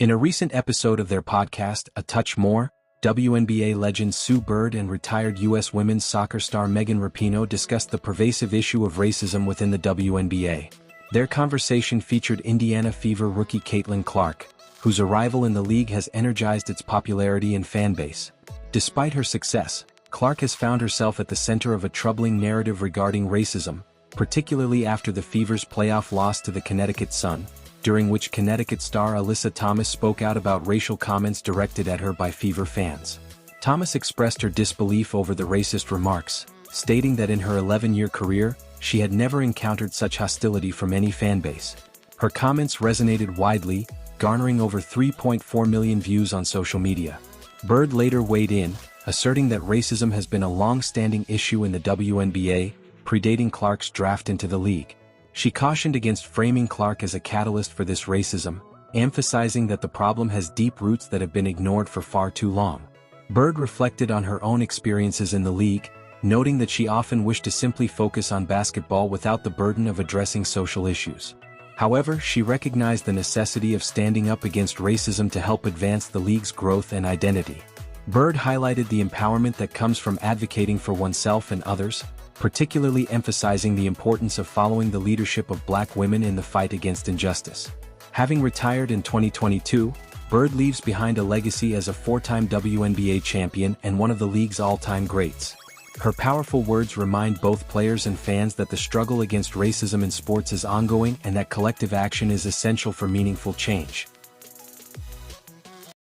In a recent episode of their podcast, A Touch More, WNBA legend Sue Bird and retired U.S. women's soccer star Megan Rapinoe discussed the pervasive issue of racism within the WNBA. Their conversation featured Indiana Fever rookie Caitlin Clark, whose arrival in the league has energized its popularity and fanbase. Despite her success, Clark has found herself at the center of a troubling narrative regarding racism, particularly after the Fever's playoff loss to the Connecticut Sun, during which Connecticut star Alyssa Thomas spoke out about racial comments directed at her by Fever fans. Thomas expressed her disbelief over the racist remarks, stating that in her 11-year career, she had never encountered such hostility from any fanbase. Her comments resonated widely, garnering over 3.4 million views on social media. Bird later weighed in, asserting that racism has been a long-standing issue in the WNBA, predating Clark's draft into the league. She cautioned against framing Clark as a catalyst for this racism, emphasizing that the problem has deep roots that have been ignored for far too long. Bird reflected on her own experiences in the league, noting that she often wished to simply focus on basketball without the burden of addressing social issues. However, she recognized the necessity of standing up against racism to help advance the league's growth and identity. Bird highlighted the empowerment that comes from advocating for oneself and others, particularly emphasizing the importance of following the leadership of Black women in the fight against injustice. Having retired in 2022, Bird leaves behind a legacy as a four-time WNBA champion and one of the league's all-time greats. Her powerful words remind both players and fans that the struggle against racism in sports is ongoing and that collective action is essential for meaningful change.